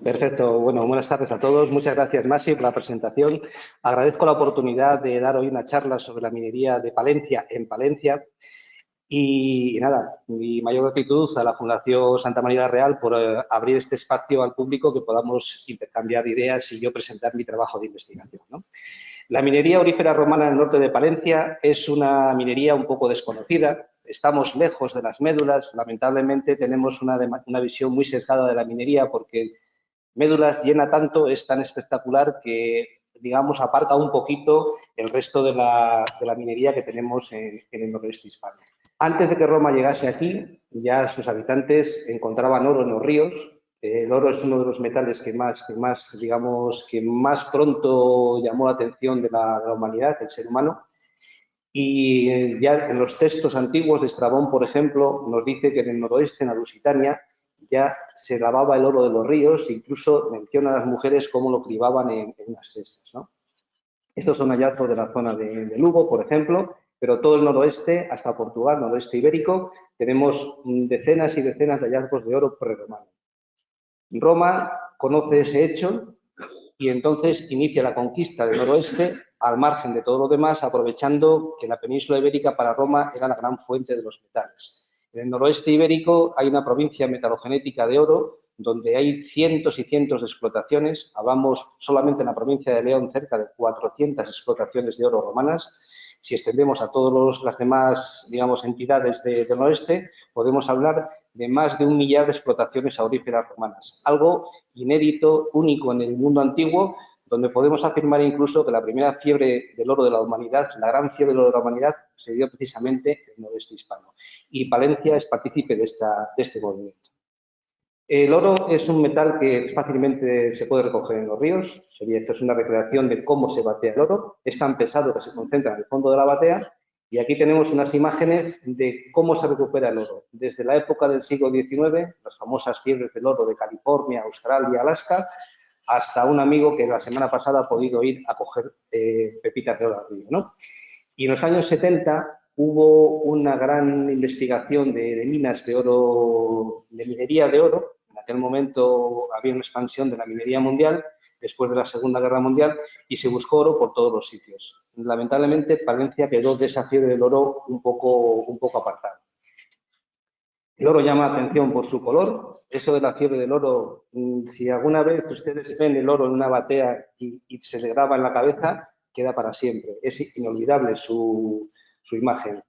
Perfecto. Bueno, buenas tardes a todos. Muchas gracias, Masi, por la presentación. Agradezco la oportunidad de dar hoy una charla sobre la minería de Palencia en Palencia. Y nada, mi mayor gratitud a la Fundación Santa María Real por abrir este espacio al público que podamos intercambiar ideas y yo presentar mi trabajo de investigación, ¿no? La minería aurífera romana en el norte de Palencia es una minería un poco desconocida. Estamos lejos de las médulas. Lamentablemente tenemos una visión muy sesgada de la minería porque Médulas llena tanto, es tan espectacular que, digamos, aparta un poquito el resto de la minería que tenemos en el noroeste hispano. Antes de que Roma llegase aquí, ya sus habitantes encontraban oro en los ríos. El oro es uno de los metales que más pronto llamó la atención de la humanidad, del ser humano. Y ya en los textos antiguos de Estrabón, por ejemplo, nos dice que en el noroeste, en la Lusitania, ya se lavaba el oro de los ríos, incluso menciona a las mujeres cómo lo cribaban en las cestas, ¿no? Estos son hallazgos de la zona de Lugo, por ejemplo, pero todo el noroeste, hasta Portugal, noroeste ibérico, tenemos decenas y decenas de hallazgos de oro prerromano. Roma conoce ese hecho y entonces inicia la conquista del noroeste al margen de todo lo demás, aprovechando que la península ibérica para Roma era la gran fuente de los metales. En el noroeste ibérico hay una provincia metalogenética de oro donde hay cientos y cientos de explotaciones. Hablamos solamente en la provincia de León cerca de 400 explotaciones de oro romanas. Si extendemos a todas las demás, digamos, entidades del noroeste, podemos hablar de más de 1 millar de explotaciones auríferas romanas. Algo inédito, único en el mundo antiguo, donde podemos afirmar incluso que la primera fiebre del oro de la humanidad, la gran fiebre del oro de la humanidad, se dio precisamente en el noroeste hispano. Y Palencia es partícipe de este movimiento. El oro es un metal que fácilmente se puede recoger en los ríos. Esto es una recreación de cómo se batea el oro. Es tan pesado que se concentra en el fondo de la batea. Y aquí tenemos unas imágenes de cómo se recupera el oro. Desde la época del siglo XIX, las famosas fiebres del oro de California, Australia, Alaska, hasta un amigo que la semana pasada ha podido ir a coger pepitas de oro al río, ¿no? Y en los años 70 hubo una gran investigación de minas de oro, de minería de oro. En aquel momento había una expansión de la minería mundial después de la Segunda Guerra Mundial y se buscó oro por todos los sitios. Lamentablemente, Palencia quedó de esa fiebre del oro un poco apartado. El oro llama la atención por su color. Eso de la fiebre del oro, si alguna vez ustedes ven el oro en una batea y se le graba en la cabeza, queda para siempre. Es inolvidable su imagen.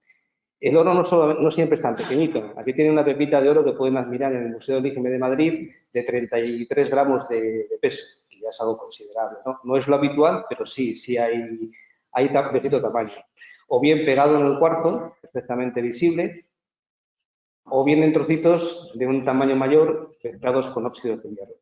El oro no siempre es tan pequeñito. Aquí tiene una pepita de oro que pueden admirar en el Museo del IGM de Madrid de 33 gramos de peso, que ya es algo considerable, ¿no? No es lo habitual, pero sí hay de cierto tamaño. O bien pegado en el cuarzo, perfectamente visible, o bien en trocitos de un tamaño mayor mezclados con óxidos de hierro.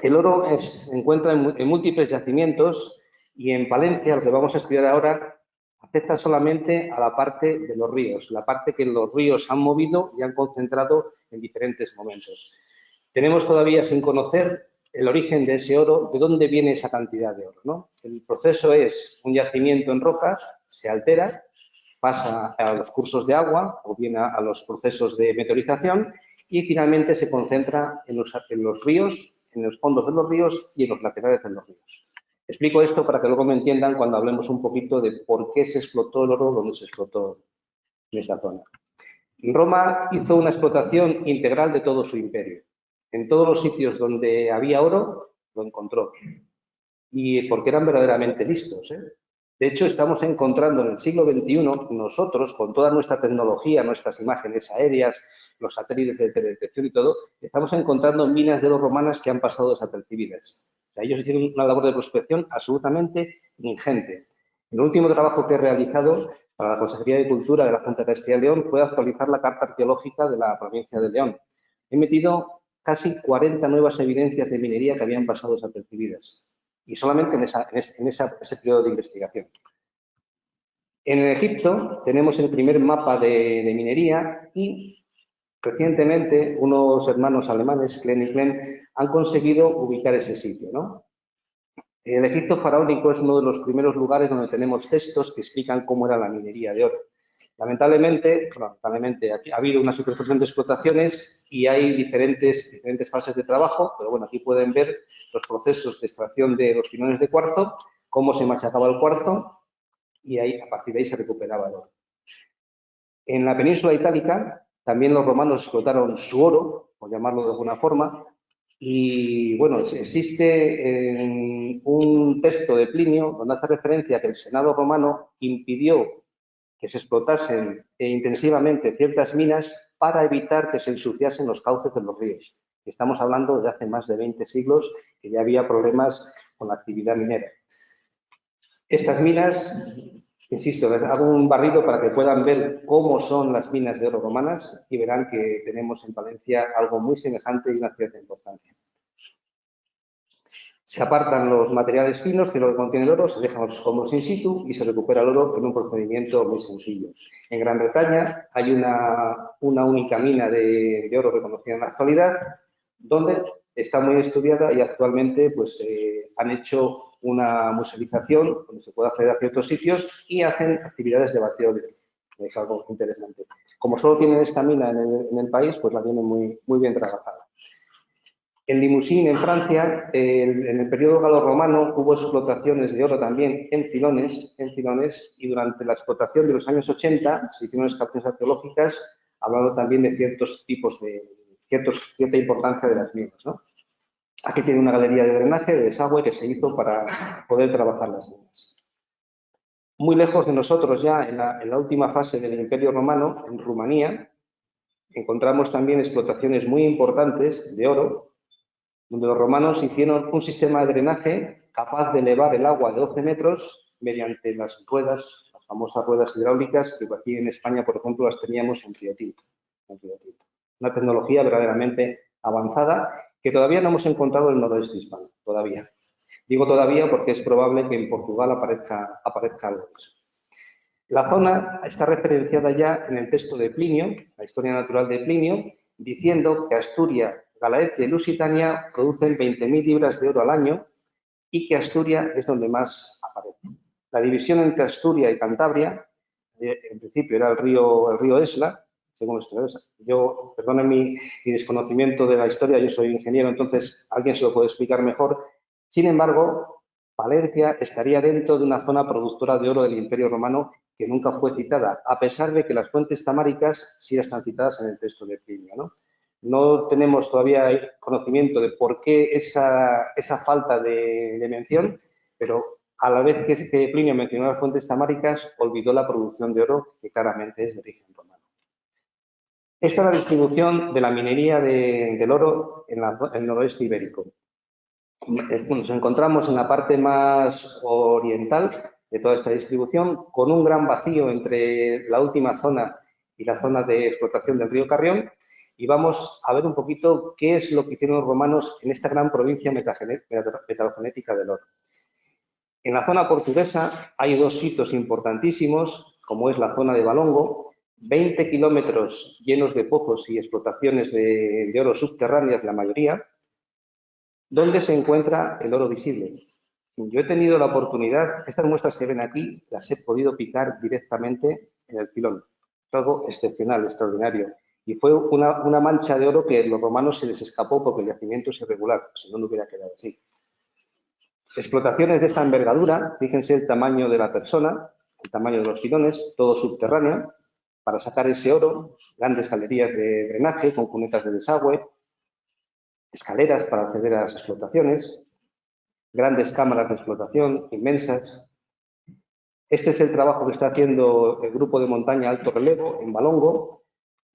El oro se encuentra en múltiples yacimientos y en Palencia, lo que vamos a estudiar ahora, afecta solamente a la parte de los ríos, la parte que los ríos han movido y han concentrado en diferentes momentos. Tenemos todavía sin conocer el origen de ese oro, de dónde viene esa cantidad de oro, ¿no? El proceso es un yacimiento en rocas, se altera, pasa a los cursos de agua o bien a los procesos de meteorización y finalmente se concentra en los ríos, en los fondos de los ríos y en los laterales de los ríos. Explico esto para que luego me entiendan cuando hablemos un poquito de por qué se explotó el oro donde se explotó en esta zona. Roma hizo una explotación integral de todo su imperio. En todos los sitios donde había oro, lo encontró. Y porque eran verdaderamente listos, ¿eh? De hecho, estamos encontrando en el siglo XXI, nosotros, con toda nuestra tecnología, nuestras imágenes aéreas, los satélites de teledetección y todo, estamos encontrando minas de oro romanas que han pasado desapercibidas. O sea, ellos hicieron una labor de prospección absolutamente ingente. El último trabajo que he realizado para la Consejería de Cultura de la Junta de Castilla y León fue actualizar la carta arqueológica de la provincia de León. He metido casi 40 nuevas evidencias de minería que habían pasado desapercibidas. Y solamente en ese periodo de investigación. En Egipto tenemos el primer mapa de minería y recientemente unos hermanos alemanes, Klen y Klen, han conseguido ubicar ese sitio, ¿no? El Egipto faraónico es uno de los primeros lugares donde tenemos textos que explican cómo era la minería de oro. Lamentablemente, aquí ha habido una superposición de explotaciones y hay diferentes fases de trabajo, pero bueno, aquí pueden ver los procesos de extracción de los filones de cuarzo, cómo se machacaba el cuarzo y ahí, a partir de ahí se recuperaba el oro. En la península itálica también los romanos explotaron su oro, por llamarlo de alguna forma, y bueno, existe un texto de Plinio donde hace referencia a que el Senado romano impidió que se explotasen intensivamente ciertas minas para evitar que se ensuciasen los cauces de los ríos. Estamos hablando de hace más de 20 siglos que ya había problemas con la actividad minera. Estas minas, insisto, hago un barrido para que puedan ver cómo son las minas de oro romanas y verán que tenemos en Palencia algo muy semejante y una cierta importancia. Se apartan los materiales finos que lo contiene el oro, se dejan los escombros in situ y se recupera el oro con un procedimiento muy sencillo. En Gran Bretaña hay una única mina de oro reconocida en la actualidad, donde está muy estudiada y actualmente pues, han hecho una musealización donde se puede acceder a ciertos sitios y hacen actividades de bateo de oro. Es algo interesante. Como solo tienen esta mina en el país, pues la tienen muy bien trabajada. En Limousin, en Francia, en el periodo galo-romano hubo explotaciones de oro también en filones, y durante la explotación de los años 80 se hicieron excavaciones arqueológicas hablando también de cierta importancia de las minas, ¿no? Aquí tiene una galería de drenaje, de desagüe que se hizo para poder trabajar las minas. Muy lejos de nosotros ya, en la última fase del Imperio Romano, en Rumanía, encontramos también explotaciones muy importantes de oro, donde los romanos hicieron un sistema de drenaje capaz de elevar el agua de 12 metros mediante las ruedas, las famosas ruedas hidráulicas, que aquí en España, por ejemplo, las teníamos en Río Tinto. Una tecnología verdaderamente avanzada que todavía no hemos encontrado en el noroeste hispano, todavía. Digo todavía porque es probable que en Portugal aparezca algo de eso. La zona está referenciada ya en el texto de Plinio, la historia natural de Plinio, diciendo que Asturias, Galaecia y Lusitania producen 20.000 libras de oro al año y que Asturias es donde más aparece. La división entre Asturias y Cantabria, en principio era el río Esla, según los historiadores. Yo, perdonen mi desconocimiento de la historia, yo soy ingeniero, entonces alguien se lo puede explicar mejor. Sin embargo, Palencia estaría dentro de una zona productora de oro del Imperio Romano que nunca fue citada, a pesar de que las fuentes tamáricas sí están citadas en el texto de Plinio, ¿no? No tenemos todavía conocimiento de por qué esa falta de mención, pero a la vez que Plinio mencionó las fuentes tamáricas, olvidó la producción de oro, que claramente es de origen romano. Esta es la distribución de la minería del oro en el noroeste ibérico. Nos encontramos en la parte más oriental de toda esta distribución, con un gran vacío entre la última zona y la zona de explotación del río Carrión, y vamos a ver un poquito qué es lo que hicieron los romanos en esta gran provincia metalogenética del oro. En la zona portuguesa hay dos sitios importantísimos, como es la zona de Valongo, 20 kilómetros llenos de pozos y explotaciones de oro subterráneas, la mayoría, donde se encuentra el oro visible. Yo he tenido la oportunidad, estas muestras que ven aquí, las he podido picar directamente en el filón. Algo excepcional, extraordinario. Y fue una mancha de oro que a los romanos se les escapó porque el yacimiento es irregular, si no, no hubiera quedado así. Explotaciones de esta envergadura, fíjense el tamaño de la persona, el tamaño de los filones, todo subterráneo, para sacar ese oro, grandes galerías de drenaje con cunetas de desagüe, escaleras para acceder a las explotaciones, grandes cámaras de explotación inmensas. Este es el trabajo que está haciendo el grupo de montaña Alto Relevo en Valongo,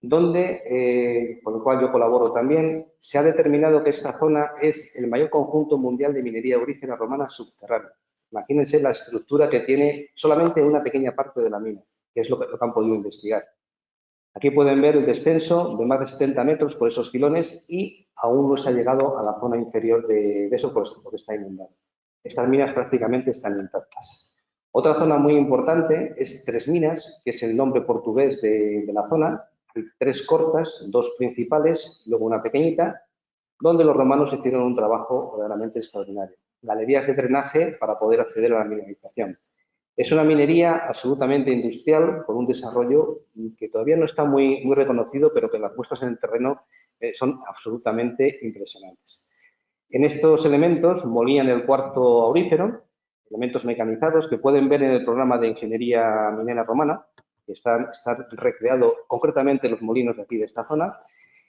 donde, con el cual yo colaboro también, se ha determinado que esta zona es el mayor conjunto mundial de minería aurígena romana subterránea. Imagínense la estructura que tiene solamente una pequeña parte de la mina, que es lo que han podido investigar. Aquí pueden ver el descenso de más de 70 metros por esos filones y aún no se ha llegado a la zona inferior de eso porque está inundado. Estas minas prácticamente están intactas. Otra zona muy importante es Tres Minas, que es el nombre portugués de la zona. Hay tres cortas, dos principales, luego una pequeñita, donde los romanos hicieron un trabajo verdaderamente extraordinario. Galerías de drenaje para poder acceder a la mineralización. Es una minería absolutamente industrial, con un desarrollo que todavía no está muy reconocido, pero que las muestras en el terreno son absolutamente impresionantes. En estos elementos molían el cuarzo aurífero, elementos mecanizados que pueden ver en el programa de ingeniería minera romana, que está recreado concretamente en los molinos de aquí de esta zona.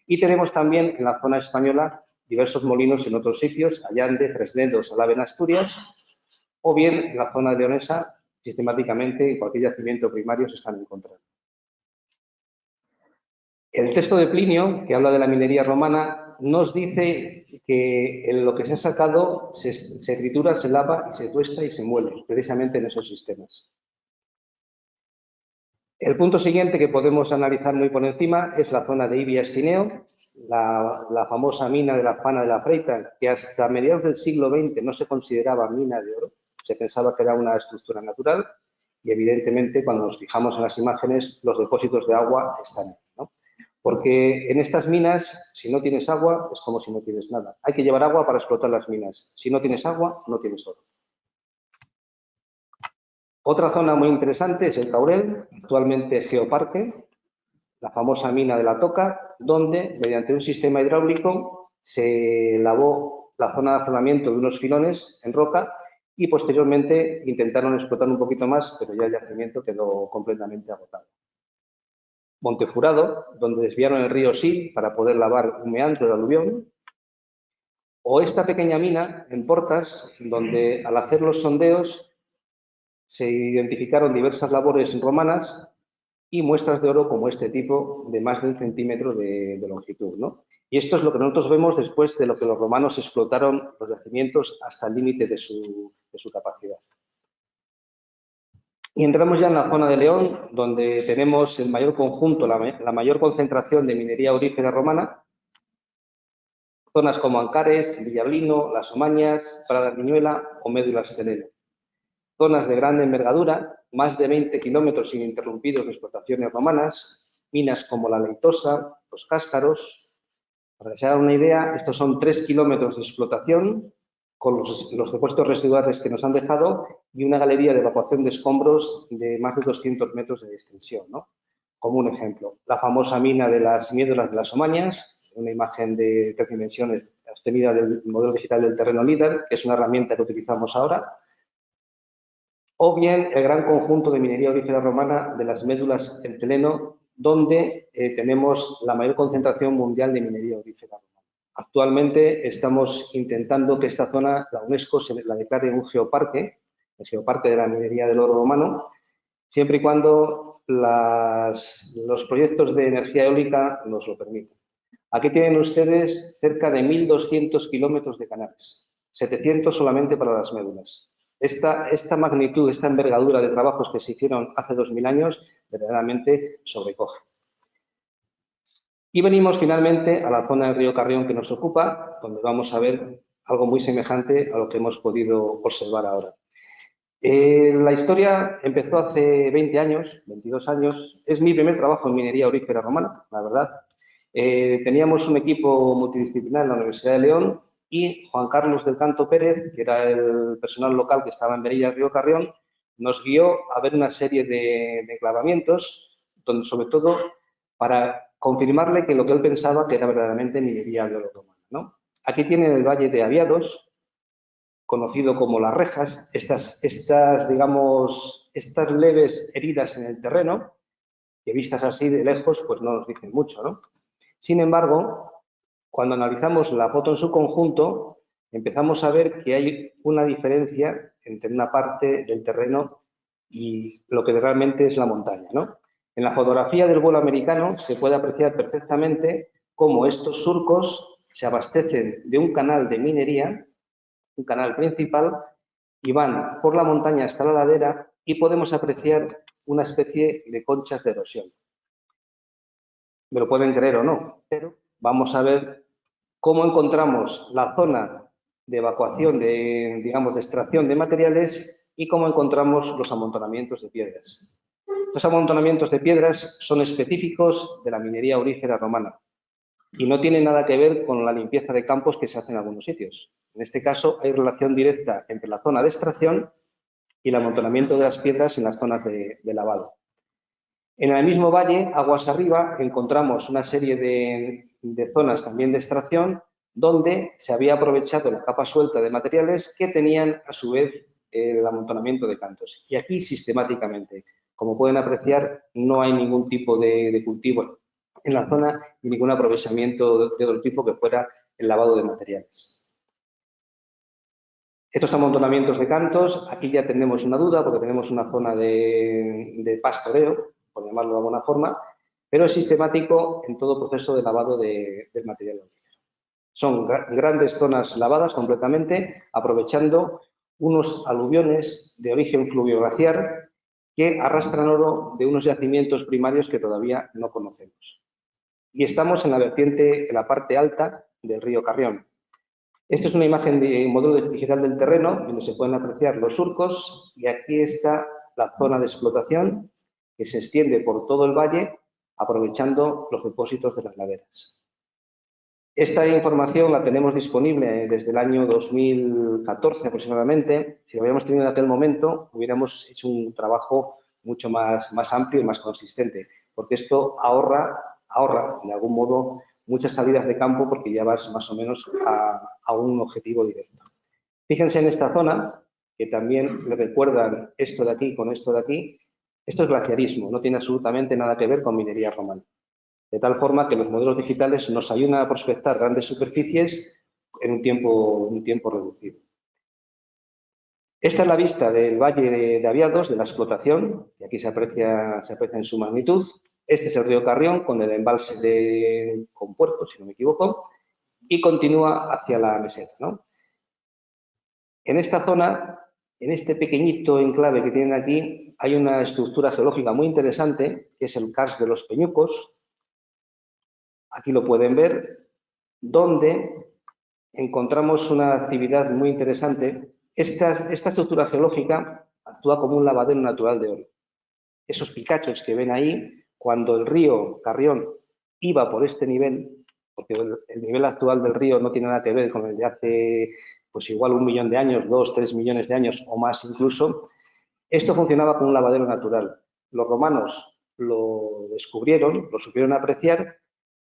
Y tenemos también en la zona española diversos molinos en otros sitios, Allande, Fresnedo, Salave en Asturias, o bien en la zona leonesa, sistemáticamente en cualquier yacimiento primario se están encontrando. El texto de Plinio, que habla de la minería romana, nos dice que en lo que se ha sacado se tritura, se lava, y se tuesta y se muele, precisamente en esos sistemas. El punto siguiente que podemos analizar muy por encima es la zona de Ibia-Escineo, la famosa mina de la Fana de la Freita, que hasta mediados del siglo XX no se consideraba mina de oro, se pensaba que era una estructura natural y evidentemente cuando nos fijamos en las imágenes los depósitos de agua están ahí, ¿no? Porque en estas minas, si no tienes agua, es como si no tienes nada. Hay que llevar agua para explotar las minas. Si no tienes agua, no tienes oro. Otra zona muy interesante es el Caurel, actualmente geoparque, la famosa mina de la Toca, donde mediante un sistema hidráulico se lavó la zona de afloramiento de unos filones en roca y posteriormente intentaron explotar un poquito más, pero ya el yacimiento quedó completamente agotado. Montefurado, donde desviaron el río Sil para poder lavar un meandro del aluvión, o esta pequeña mina en Portas, donde al hacer los sondeos se identificaron diversas labores romanas y muestras de oro como este tipo de más de 1 centímetro de longitud, ¿no? Y esto es lo que nosotros vemos después de lo que los romanos explotaron los yacimientos hasta el límite de su capacidad. Y entramos ya en la zona de León, donde tenemos el mayor conjunto, la mayor concentración de minería aurífera romana, zonas como Ancares, Villablino, Las Omañas, Prada Viñuela o Médulas Celeno. Zonas de gran envergadura, más de 20 kilómetros ininterrumpidos de explotaciones romanas, minas como la Leitosa, los Cáscaros. Para que se hagan una idea, estos son 3 kilómetros de explotación con los depósitos residuales que nos han dejado y una galería de evacuación de escombros de más de 200 metros de extensión, ¿no? Como un ejemplo, la famosa mina de las Médulas de las Omañas, una imagen de 3 dimensiones obtenida del modelo digital del terreno líder, que es una herramienta que utilizamos ahora, o bien el gran conjunto de minería aurífera romana de las Médulas del Teleno, donde tenemos la mayor concentración mundial de minería aurífera romana. Actualmente estamos intentando que esta zona, la UNESCO, se la declare un geoparque, el geoparque de la minería del oro romano, siempre y cuando los proyectos de energía eólica nos lo permitan. Aquí tienen ustedes cerca de 1.200 kilómetros de canales, 700 solamente para las médulas. Esta magnitud, esta envergadura de trabajos que se hicieron hace 2000 años, verdaderamente sobrecoge. Y venimos finalmente a la zona del río Carrión que nos ocupa, donde vamos a ver algo muy semejante a lo que hemos podido observar ahora. La historia empezó hace 20 años, 22 años. Es mi primer trabajo en minería aurífera romana, la verdad. Teníamos un equipo multidisciplinar en la Universidad de León y Juan Carlos del Canto Pérez, que era el personal local que estaba en Verilla del Río Carrión, nos guió a ver una serie de enclavamientos, donde sobre todo para confirmarle que lo que él pensaba que era verdaderamente minería de oro romana, ¿no? Aquí tienen el Valle de Aviados, conocido como las rejas, digamos, estas leves heridas en el terreno, que vistas así de lejos, pues no nos dicen mucho, ¿no? Sin embargo, cuando analizamos la foto en su conjunto, empezamos a ver que hay una diferencia entre una parte del terreno y lo que realmente es la montaña, ¿no? En la fotografía del vuelo americano se puede apreciar perfectamente cómo estos surcos se abastecen de un canal de minería, un canal principal, y van por la montaña hasta la ladera y podemos apreciar una especie de conchas de erosión. Me lo pueden creer o no, pero vamos a ver cómo encontramos la zona de evacuación, digamos, de extracción de materiales y cómo encontramos los amontonamientos de piedras. Los amontonamientos de piedras son específicos de la minería aurífera romana y no tienen nada que ver con la limpieza de campos que se hace en algunos sitios. En este caso, hay relación directa entre la zona de extracción y el amontonamiento de las piedras en las zonas de lavado. En el mismo valle, aguas arriba, encontramos una serie de zonas también de extracción donde se había aprovechado la capa suelta de materiales que tenían a su vez el amontonamiento de cantos. Y aquí sistemáticamente, como pueden apreciar, no hay ningún tipo de cultivo en la zona y ningún aprovechamiento de otro tipo que fuera el lavado de materiales. Estos amontonamientos de cantos, aquí ya tenemos una duda porque tenemos una zona de pastoreo, por llamarlo de alguna forma, pero es sistemático en todo proceso de lavado del material aurífero. Son grandes zonas lavadas completamente, aprovechando unos aluviones de origen fluvio-glaciar que arrastran oro de unos yacimientos primarios que todavía no conocemos. Y estamos en la vertiente, en la parte alta del río Carrión. Esta es una imagen de modelo digital del terreno, donde se pueden apreciar los surcos, y aquí está la zona de explotación que se extiende por todo el valle, aprovechando los depósitos de las laderas. Esta información la tenemos disponible desde el año 2014 aproximadamente. Si lo hubiéramos tenido en aquel momento, hubiéramos hecho un trabajo mucho más amplio y más consistente, porque esto ahorra de algún modo muchas salidas de campo porque ya vas más o menos a un objetivo directo. Fíjense en esta zona, que también le recuerdan esto de aquí con esto de aquí. Esto es glaciarismo, no tiene absolutamente nada que ver con minería romana. De tal forma que los modelos digitales nos ayudan a prospectar grandes superficies en un tiempo reducido. Esta es la vista del valle de Aviados, de la explotación, y aquí se aprecia en su magnitud. Este es el río Carrión con el embalse de Compuerto, si no me equivoco, y continúa hacia la meseta, ¿no? En esta zona, en este pequeñito enclave que tienen aquí, hay una estructura geológica muy interesante, que es el Karst de los Peñucos. Aquí lo pueden ver, donde encontramos una actividad muy interesante. Esta estructura geológica actúa como un lavadero natural de oro. Esos picachos que ven ahí, cuando el río Carrión iba por este nivel, porque el nivel actual del río no tiene nada que ver con el de hace, pues igual 1 millón de años, 2, 3 millones de años o más incluso, esto funcionaba como un lavadero natural. Los romanos lo descubrieron, lo supieron apreciar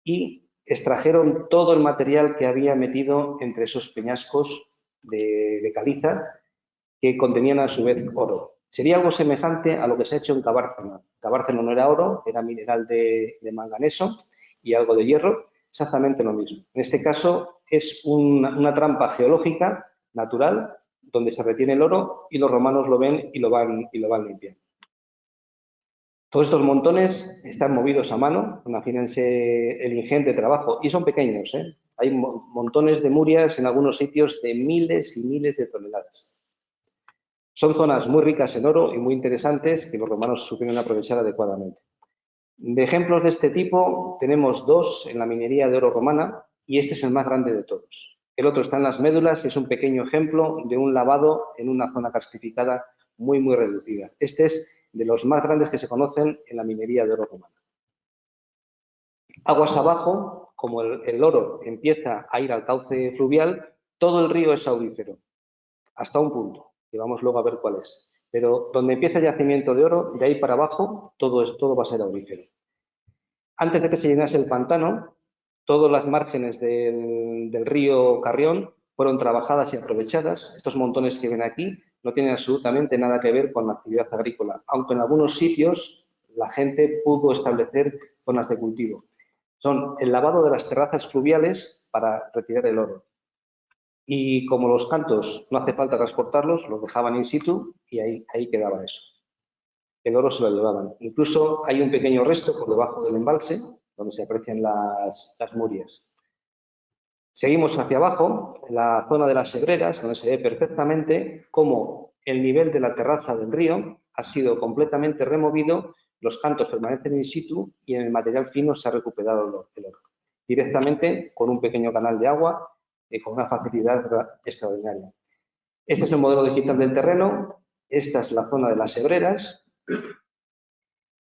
y extrajeron todo el material que había metido entre esos peñascos de caliza que contenían a su vez oro. Sería algo semejante a lo que se ha hecho en Cabárceno. Cabárceno no era oro, era mineral de manganeso y algo de hierro, exactamente lo mismo. En este caso es una trampa geológica natural donde se retiene el oro y los romanos lo ven y lo van limpiando. Todos estos montones están movidos a mano, imagínense el ingente trabajo, y son pequeños, ¿eh? Hay montones de murias en algunos sitios de miles y miles de toneladas. Son zonas muy ricas en oro y muy interesantes que los romanos supieron aprovechar adecuadamente. De ejemplos de este tipo tenemos 2 en la minería de oro romana y este es el más grande de todos. El otro está en las médulas y es un pequeño ejemplo de un lavado en una zona karstificada muy reducida. Este es de los más grandes que se conocen en la minería de oro romana. Aguas abajo, como el oro empieza a ir al cauce fluvial, todo el río es aurífero, hasta un punto, que vamos luego a ver cuál es. Pero donde empieza el yacimiento de oro, de ahí para abajo, todo va a ser aurífero. Antes de que se llenase el pantano, todas las márgenes del río Carrión fueron trabajadas y aprovechadas. Estos montones que ven aquí no tienen absolutamente nada que ver con la actividad agrícola, aunque en algunos sitios la gente pudo establecer zonas de cultivo. Son el lavado de las terrazas fluviales para retirar el oro. Y como los cantos no hace falta transportarlos, los dejaban in situ y ahí quedaba eso. El oro se lo llevaban. Incluso hay un pequeño resto por debajo del embalse donde se aprecian las murias. Seguimos hacia abajo, en la zona de las Segreras, donde se ve perfectamente cómo el nivel de la terraza del río ha sido completamente removido, los cantos permanecen in situ y en el material fino se ha recuperado el oro. Directamente con un pequeño canal de agua y con una facilidad extraordinaria. Este es el modelo digital del terreno, esta es la zona de las Segreras.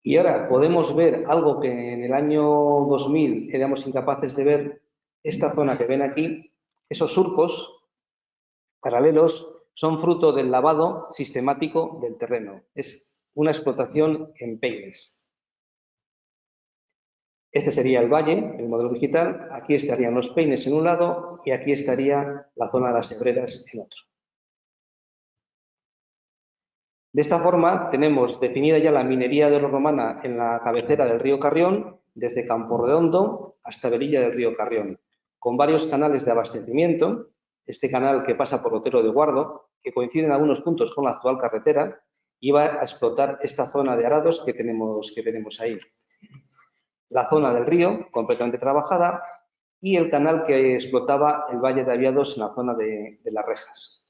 Y ahora podemos ver algo que en el año 2000 éramos incapaces de ver, esta zona que ven aquí, esos surcos paralelos son fruto del lavado sistemático del terreno. Es una explotación en peines. Este sería el valle, el modelo digital. Aquí estarían los peines en un lado y aquí estaría la zona de las hebreras en otro. De esta forma, tenemos definida ya la minería de oro romana en la cabecera del río Carrión, desde Camporredondo hasta Velilla del río Carrión, con varios canales de abastecimiento. Este canal que pasa por Otero de Guardo, que coincide en algunos puntos con la actual carretera, iba a explotar esta zona de arados que tenemos ahí. La zona del río, completamente trabajada, y el canal que explotaba el Valle de Aviados en la zona de Las Rejas.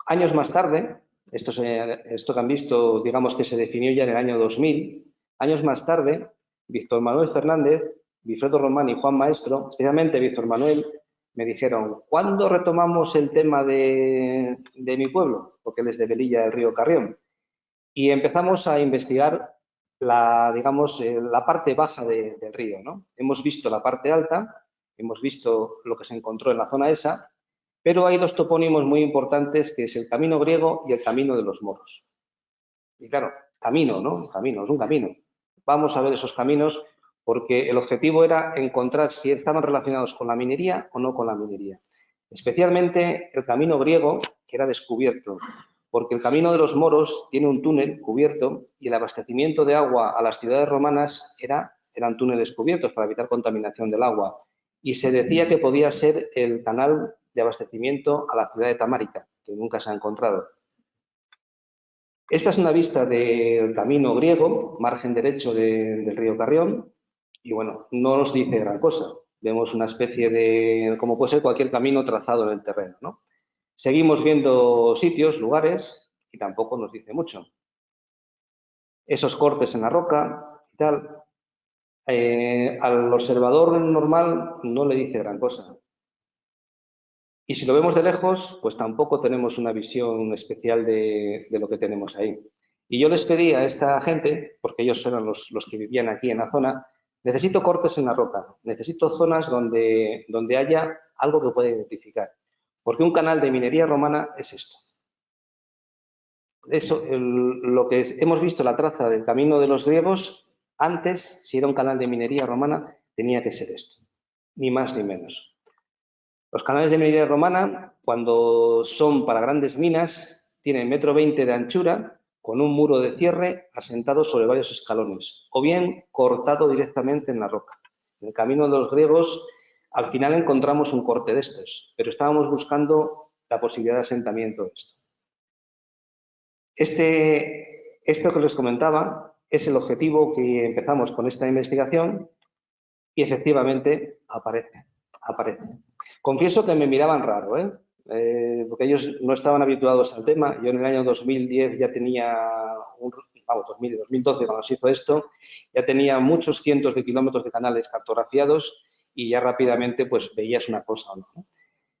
Años más tarde, esto que han visto, digamos que se definió ya en el año 2000, años más tarde, Víctor Manuel Fernández, Wilfredo Román y Juan Maestro, especialmente Víctor Manuel, me dijeron, ¿cuándo retomamos el tema de mi pueblo? Porque él es de Velilla del río Carrión. Y empezamos a investigar la parte baja del río, ¿no? Hemos visto la parte alta, hemos visto lo que se encontró en la zona esa, pero hay dos topónimos muy importantes, que es el camino griego y el camino de los moros. Y claro, camino, ¿no? Camino, es un camino. Vamos a ver esos caminos porque el objetivo era encontrar si estaban relacionados con la minería o no con la minería. Especialmente el camino griego, que era descubierto, porque el camino de los moros tiene un túnel cubierto y el abastecimiento de agua a las ciudades romanas eran túneles cubiertos para evitar contaminación del agua. Y se decía que podía ser el canal de abastecimiento a la ciudad de Tamárica, que nunca se ha encontrado. Esta es una vista del camino griego, margen derecho del río Carrión, y bueno, no nos dice gran cosa. Vemos una especie de, como puede ser cualquier camino trazado en el terreno, ¿no? Seguimos viendo sitios, lugares, y tampoco nos dice mucho. Esos cortes en la roca y tal, al observador normal no le dice gran cosa. Y si lo vemos de lejos, pues tampoco tenemos una visión especial de lo que tenemos ahí. Y yo les pedí a esta gente, porque ellos eran los que vivían aquí en la zona, necesito cortes en la roca, necesito zonas donde haya algo que pueda identificar. Porque un canal de minería romana es esto. Eso, lo que hemos visto, la traza del camino de los griegos, antes, si era un canal de minería romana, tenía que ser esto. Ni más ni menos. Los canales de minería romana, cuando son para grandes minas, tienen 1,20 m de anchura, con un muro de cierre asentado sobre varios escalones, o bien cortado directamente en la roca. En el camino de los griegos, al final encontramos un corte de estos, pero estábamos buscando la posibilidad de asentamiento de esto. Esto que les comentaba es el objetivo que empezamos con esta investigación y efectivamente aparece. Confieso que me miraban raro, porque ellos no estaban habituados al tema. Yo en el año 2010 ya tenía, 2012 cuando se hizo esto, ya tenía muchos cientos de kilómetros de canales cartografiados y ya rápidamente pues veías una cosa o no, ¿no?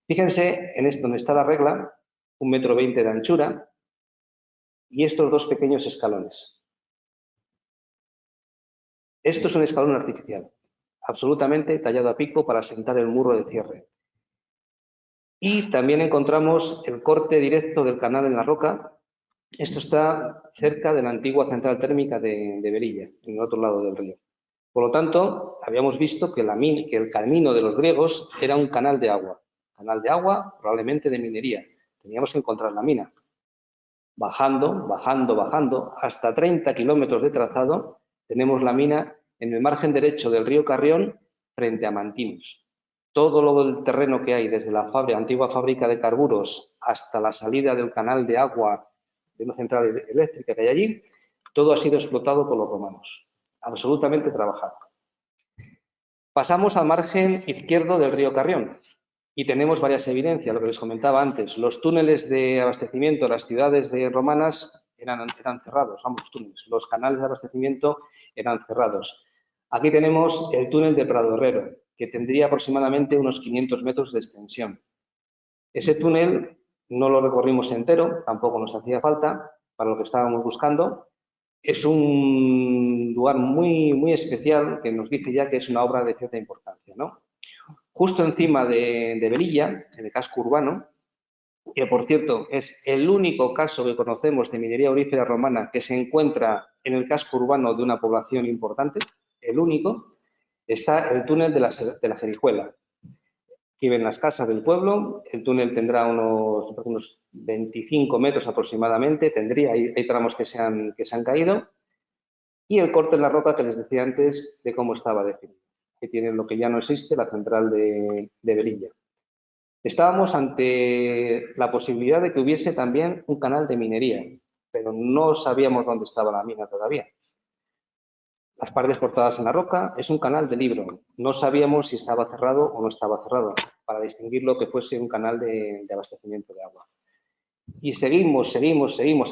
Fíjense en esto donde está la regla, 1,20 m de anchura y estos dos pequeños escalones. Esto es un escalón artificial, absolutamente tallado a pico para asentar el muro de cierre. Y también encontramos el corte directo del canal en la roca. Esto está cerca de la antigua central térmica de Velilla, en el otro lado del río. Por lo tanto, habíamos visto que el camino de los griegos era un canal de agua. Canal de agua, probablemente de minería. Teníamos que encontrar la mina. Bajando, hasta 30 kilómetros de trazado, tenemos la mina en el margen derecho del río Carrión, frente a Mantinos. Todo lo del terreno que hay, desde la antigua fábrica de carburos hasta la salida del canal de agua de una central eléctrica que hay allí, todo ha sido explotado por los romanos. Absolutamente trabajado. Pasamos al margen izquierdo del río Carrión y tenemos varias evidencias, lo que les comentaba antes. Los túneles de abastecimiento de las ciudades romanas eran cerrados, ambos túneles. Los canales de abastecimiento eran cerrados. Aquí tenemos el túnel de Prado Herrero, que tendría aproximadamente unos 500 metros de extensión. Ese túnel no lo recorrimos entero, tampoco nos hacía falta para lo que estábamos buscando. Es un lugar muy, muy especial que nos dice ya que es una obra de cierta importancia, ¿no? justo encima de Velilla, en el casco urbano, que por cierto es el único caso que conocemos de minería aurífera romana que se encuentra en el casco urbano de una población importante, el único, está el túnel de la Serijuela. Aquí ven las casas del pueblo, el túnel tendrá unos 25 metros aproximadamente, hay tramos que se han caído, y el corte en la roca que les decía antes de cómo estaba definido, que tiene lo que ya no existe, la central de Velilla. Estábamos ante la posibilidad de que hubiese también un canal de minería, pero no sabíamos dónde estaba la mina todavía. Las paredes cortadas en la roca es un canal de libro. No sabíamos si estaba cerrado o no estaba cerrado, para distinguirlo que fuese un canal de abastecimiento de agua. Y seguimos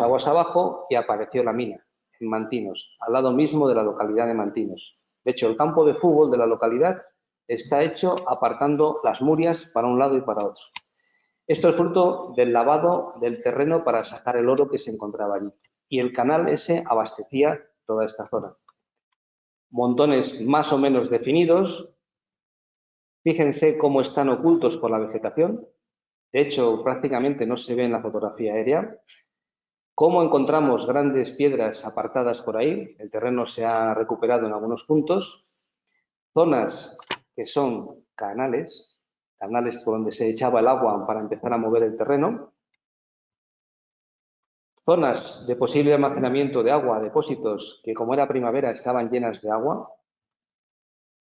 aguas abajo y apareció la mina, en Mantinos, al lado mismo de la localidad de Mantinos. De hecho, el campo de fútbol de la localidad está hecho apartando las murias para un lado y para otro. Esto es fruto del lavado del terreno para sacar el oro que se encontraba allí. Y el canal ese abastecía toda esta zona. Montones más o menos definidos. Fíjense cómo están ocultos por la vegetación. De hecho, prácticamente no se ve en la fotografía aérea. Cómo encontramos grandes piedras apartadas por ahí. El terreno se ha recuperado en algunos puntos. Zonas que son canales por donde se echaba el agua para empezar a mover el terreno. Zonas de posible almacenamiento de agua, depósitos que como era primavera estaban llenas de agua.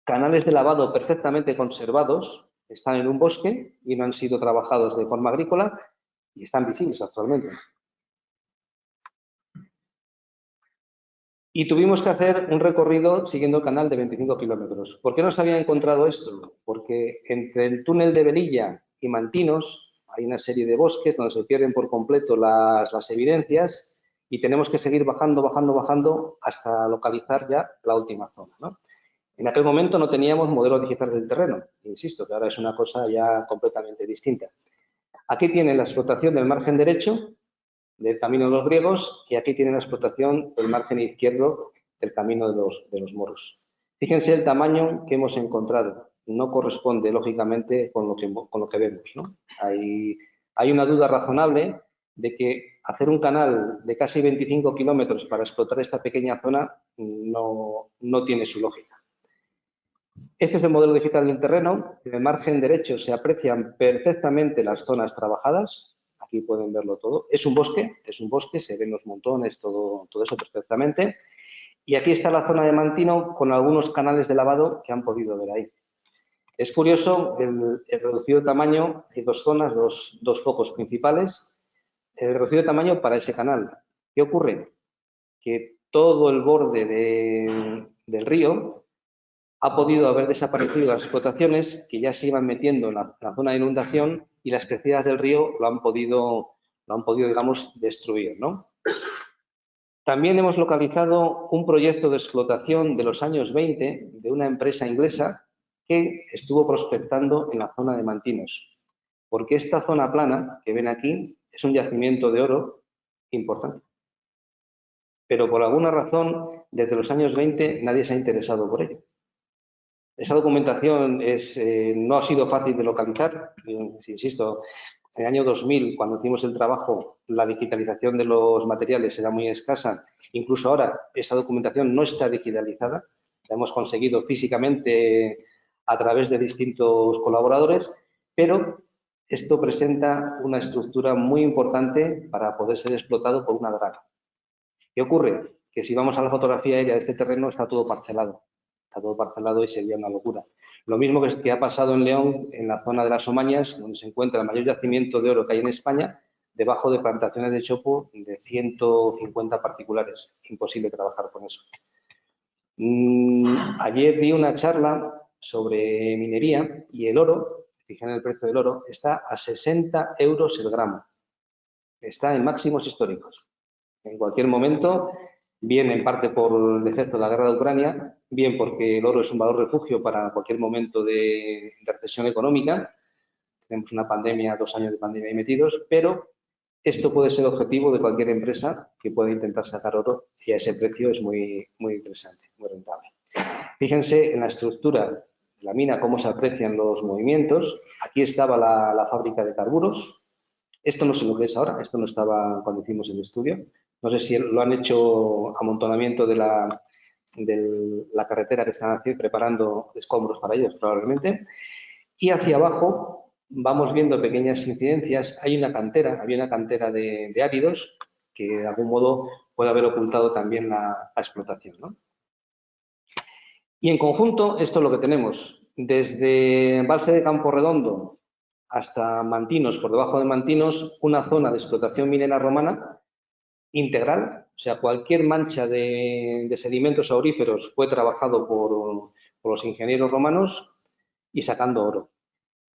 Canales de lavado perfectamente conservados, están en un bosque y no han sido trabajados de forma agrícola y están visibles actualmente. Y tuvimos que hacer un recorrido siguiendo el canal de 25 kilómetros. ¿Por qué no se había encontrado esto? Porque entre el túnel de Velilla y Mantinos hay una serie de bosques donde se pierden por completo las evidencias y tenemos que seguir bajando hasta localizar ya la última zona, ¿no? En aquel momento no teníamos modelos digitales del terreno, insisto, que ahora es una cosa ya completamente distinta. Aquí tienen la explotación del margen derecho del camino de los griegos y aquí tienen la explotación del margen izquierdo del camino de los moros. Fíjense el tamaño que hemos encontrado. No corresponde, lógicamente, con lo que vemos, ¿no? Hay una duda razonable de que hacer un canal de casi 25 kilómetros para explotar esta pequeña zona no tiene su lógica. Este es el modelo digital del terreno. En el margen derecho se aprecian perfectamente las zonas trabajadas. Aquí pueden verlo todo. Es un bosque, se ven los montones, todo eso perfectamente. Y aquí está la zona de Mantino con algunos canales de lavado que han podido ver ahí. Es curioso el reducido tamaño, hay dos zonas, dos focos principales. El reducido tamaño para ese canal. ¿Qué ocurre? Que todo el borde del río ha podido haber desaparecido las explotaciones que ya se iban metiendo en la zona de inundación y las crecidas del río lo han podido, digamos, destruir, ¿no? También hemos localizado un proyecto de explotación de los años 20 de una empresa inglesa que estuvo prospectando en la zona de Mantinos, porque esta zona plana que ven aquí es un yacimiento de oro importante. Pero por alguna razón, desde los años 20 nadie se ha interesado por ello. Esa documentación no ha sido fácil de localizar. Insisto, en el año 2000, cuando hicimos el trabajo, la digitalización de los materiales era muy escasa. Incluso ahora, esa documentación no está digitalizada. La hemos conseguido físicamente a través de distintos colaboradores, pero esto presenta una estructura muy importante para poder ser explotado por una draga. ¿Qué ocurre? Que si vamos a la fotografía aérea de este terreno, está todo parcelado. Está todo parcelado y sería una locura. Lo mismo que ha pasado en León, en la zona de las Omañas, donde se encuentra el mayor yacimiento de oro que hay en España, debajo de plantaciones de chopo de 150 particulares. Imposible trabajar con eso. Ayer di una charla sobre minería y el oro, fijen el precio del oro, está a 60 euros el gramo. Está en máximos históricos. En cualquier momento, bien en parte por el efecto de la guerra de Ucrania, bien porque el oro es un valor refugio para cualquier momento de recesión económica. Tenemos una pandemia, 2 años de pandemia ahí metidos, pero esto puede ser objetivo de cualquier empresa que pueda intentar sacar oro y a ese precio es muy interesante, muy rentable. Fíjense en la estructura la mina, cómo se aprecian los movimientos. Aquí estaba la fábrica de carburos. Esto no sé lo que es ahora, esto no estaba cuando hicimos el estudio. No sé si lo han hecho amontonamiento de la carretera que están preparando escombros para ellos, probablemente. Y hacia abajo vamos viendo pequeñas incidencias. Había una cantera de áridos que de algún modo puede haber ocultado también la explotación, ¿no? Y en conjunto, esto es lo que tenemos. Desde Embalse de Campo Redondo hasta Mantinos, por debajo de Mantinos, una zona de explotación minera romana integral, o sea, cualquier mancha de sedimentos auríferos fue trabajado por los ingenieros romanos y sacando oro.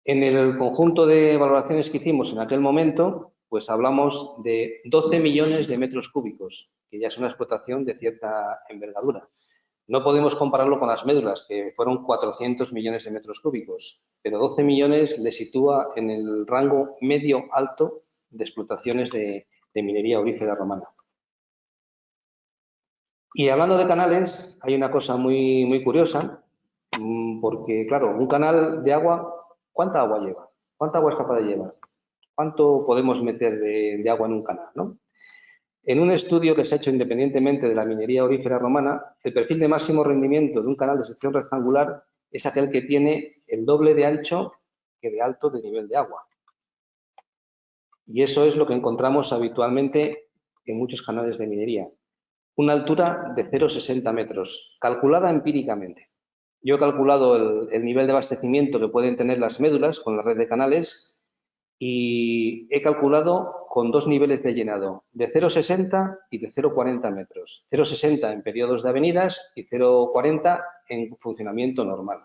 En el conjunto de valoraciones que hicimos en aquel momento, pues hablamos de 12 millones de metros cúbicos, que ya es una explotación de cierta envergadura. No podemos compararlo con las médulas, que fueron 400 millones de metros cúbicos, pero 12 millones le sitúa en el rango medio-alto de explotaciones de minería aurífera romana. Y hablando de canales, hay una cosa muy curiosa, porque, claro, un canal de agua, ¿cuánta agua lleva? ¿Cuánta agua es capaz de llevar? ¿Cuánto podemos meter de agua en un canal, ¿no? En un estudio que se ha hecho independientemente de la minería aurífera romana, el perfil de máximo rendimiento de un canal de sección rectangular es aquel que tiene el doble de ancho que de alto de nivel de agua. Y eso es lo que encontramos habitualmente en muchos canales de minería. Una altura de 0,60 metros, calculada empíricamente. Yo he calculado el nivel de abastecimiento que pueden tener las médulas con la red de canales y he calculado con dos niveles de llenado, de 0,60 y de 0,40 metros. 0,60 en periodos de avenidas y 0,40 en funcionamiento normal.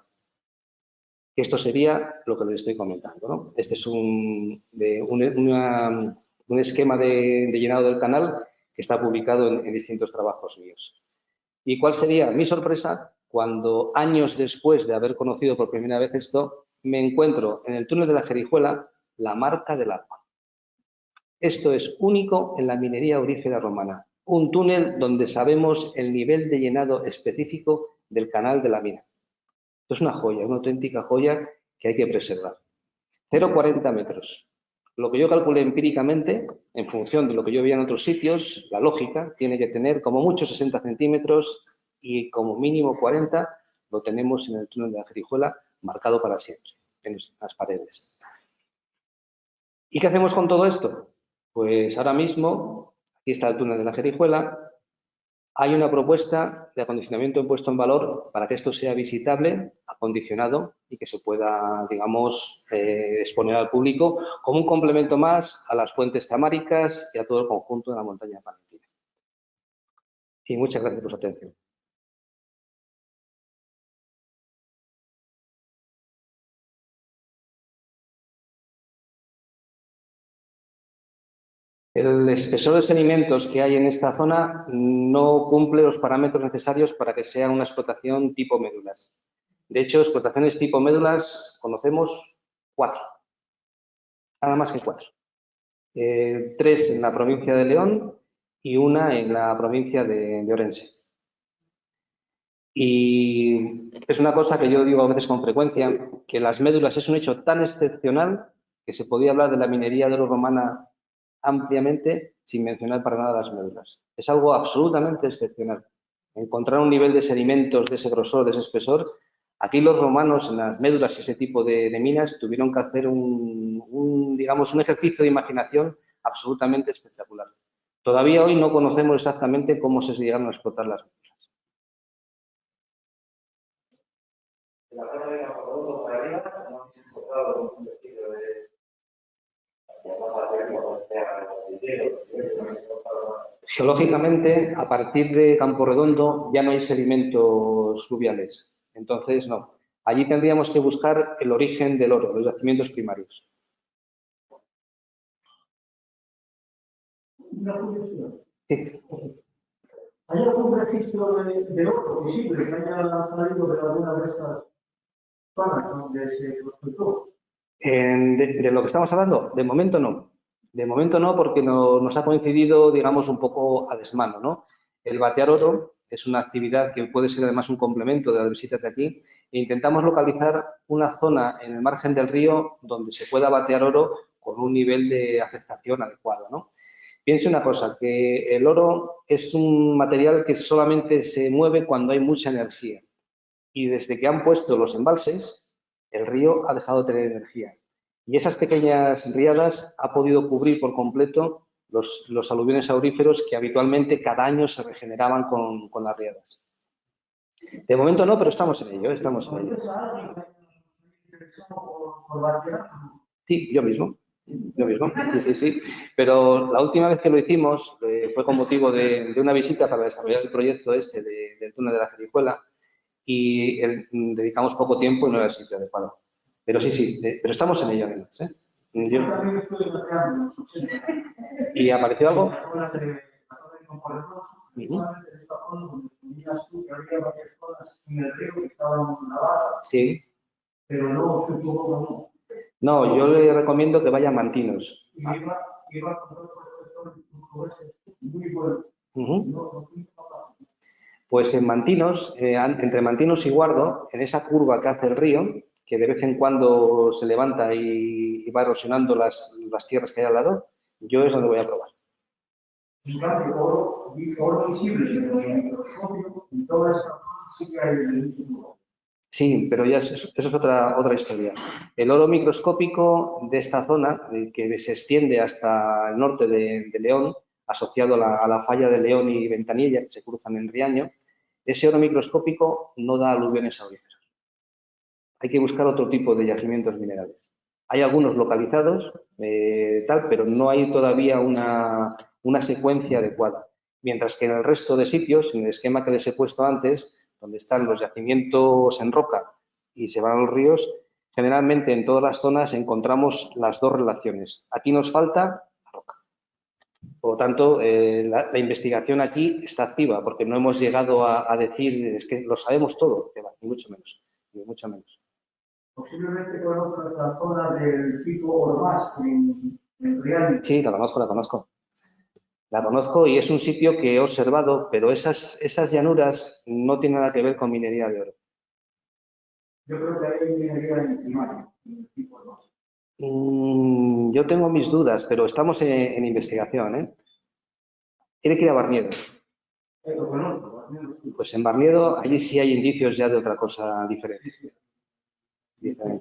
Esto sería lo que les estoy comentando, ¿no? Este es un esquema de llenado del canal que está publicado en distintos trabajos míos. ¿Y cuál sería mi sorpresa cuando años después de haber conocido por primera vez esto, me encuentro en el túnel de la Jerijuela la marca del agua? Esto es único en la minería aurífera romana. Un túnel donde sabemos el nivel de llenado específico del canal de la mina. Esto es una joya, una auténtica joya que hay que preservar. 0,40 metros. Lo que yo calculé empíricamente, en función de lo que yo veía en otros sitios, la lógica tiene que tener como mucho 60 centímetros y como mínimo 40 lo tenemos en el túnel de la Jerijuela marcado para siempre, en las paredes. ¿Y qué hacemos con todo esto? Pues ahora mismo, aquí está el túnel de la Jerijuela, hay una propuesta de acondicionamiento puesto en valor para que esto sea visitable, acondicionado y que se pueda, digamos, exponer al público como un complemento más a las fuentes tamáricas y a todo el conjunto de la montaña palentina. Y muchas gracias por su atención. El espesor de sedimentos que hay en esta zona no cumple los parámetros necesarios para que sea una explotación tipo médulas. De hecho, explotaciones tipo médulas conocemos 4, nada más que 4. 3 en la provincia de León y una en la provincia de Orense. Y es una cosa que yo digo a veces con frecuencia, que las médulas es un hecho tan excepcional que se podía hablar de la minería de oro romana ampliamente sin mencionar para nada las médulas. Es algo absolutamente excepcional. Encontrar un nivel de sedimentos de ese grosor, de ese espesor. Aquí los romanos en las médulas y ese tipo de minas tuvieron que hacer digamos, un ejercicio de imaginación absolutamente espectacular. Todavía hoy no conocemos exactamente cómo se llegaron a explotar las médulas. En la zona de Campo para arriba no hemos encontrado un vestido de geológicamente, a partir de Campo Redondo ya no hay sedimentos fluviales. Entonces, no. Allí tendríamos que buscar el origen del oro, los yacimientos primarios. Una curiosidad. Sí. ¿Hay algún registro de oro visible que haya salido de alguna de estas zonas donde se prospectó? De lo que estamos hablando, de momento no. De momento no, porque nos ha coincidido, digamos, un poco a desmano, ¿no? El batear oro Es una actividad que puede ser además un complemento de las visitas de aquí. E intentamos localizar una zona en el margen del río donde se pueda batear oro con un nivel de afectación adecuado, ¿no? Piense una cosa, que el oro es un material que solamente se mueve cuando hay mucha energía. Y desde que han puesto los embalses, el río ha dejado de tener energía. Y esas pequeñas riadas ha podido cubrir por completo los aluviones auríferos que habitualmente cada año se regeneraban con las riadas. De momento no, pero estamos en ello, estamos en ello. Sí, yo mismo. Yo mismo, sí. Pero la última vez que lo hicimos fue con motivo de una visita para desarrollar el proyecto este del túnel de la Ferijuela y dedicamos poco tiempo y no era el sitio adecuado. Pero sí, pero estamos en ello además, ¿eh? ¿Y apareció algo? Sí. Pero no, no, yo le recomiendo que vaya a Mantinos. Muy bueno. Pues en Mantinos, entre Mantinos y Guardo, en esa curva que hace el río, que de vez en cuando se levanta y va erosionando las tierras que hay al lado, yo es donde voy a probar. En cambio, oro visible, en toda esta zona sí que hay mucho. Sí, pero ya eso es otra historia. El oro microscópico de esta zona, que se extiende hasta el norte de León, asociado a la falla de León y Ventanilla, que se cruzan en Riaño, ese oro microscópico no da aluviones auríferos. Hay que buscar otro tipo de yacimientos minerales. Hay algunos localizados, pero no hay todavía una secuencia adecuada. Mientras que en el resto de sitios, en el esquema que les he puesto antes, donde están los yacimientos en roca y se van a los ríos, generalmente en todas las zonas encontramos las dos relaciones. Aquí nos falta la roca. Por lo tanto, la investigación aquí está activa, porque no hemos llegado a decir, es que lo sabemos todo, ni mucho menos, ni mucho menos. Posiblemente conozcas la zona del tipo Ormás en Riaño. Sí, la conozco. La conozco y es un sitio que he observado, pero esas llanuras no tienen nada que ver con minería de oro. Yo creo que hay minería en primaria, en el tipo Ormás. Yo tengo mis dudas, pero estamos en investigación, ¿eh? Tiene que ir a Barniedo. Lo conozco, Pues en Barniedo, allí sí hay indicios ya de otra cosa diferente.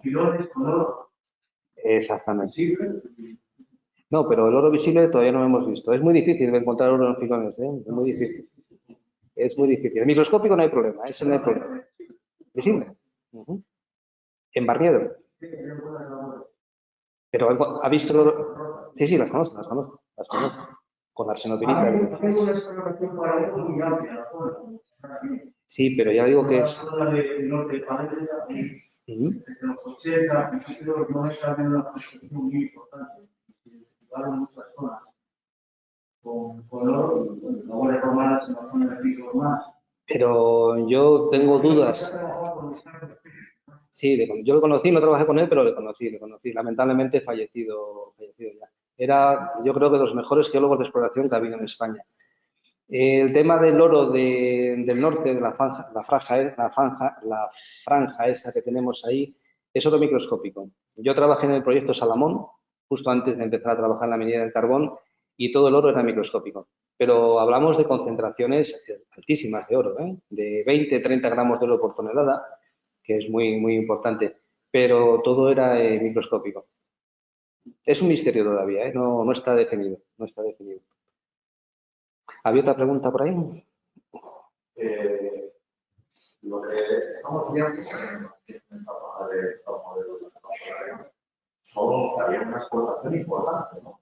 Filones con oro. Exactamente. No, pero el oro visible todavía no lo hemos visto. Es muy difícil encontrar oro en filones, ¿eh? Es muy difícil. Es muy difícil. El microscópico no hay problema, ese no hay problema. ¿Visible? En Barniedo. Pero ha visto el oro. Sí, las conozco. Con arsenopirita. Sí, pero ya digo que es. Desde los 80, principios de los 90, había una construcción muy importante. Se identificaron muchas zonas con oro, labores romanas en la zona de Pico más. Pero yo tengo dudas. Sí, yo lo conocí, no trabajé con él, pero le conocí. Lamentablemente fallecido ya. Era, yo creo, que de los mejores geólogos de exploración que ha habido en España. El tema del oro del norte, de la franja esa que tenemos ahí, es oro microscópico. Yo trabajé en el proyecto Salamón, justo antes de empezar a trabajar en la minería del carbón, y todo el oro era microscópico. Pero hablamos de concentraciones altísimas de oro, ¿eh? De 20, 30 gramos de oro por tonelada, que es muy, muy importante, pero todo era microscópico. Es un misterio todavía, ¿eh? No está definido, ¿Había otra pregunta por ahí? Lo que estamos viendo en esta zona de estos modelos de comparación son había una explotación importante, ¿no?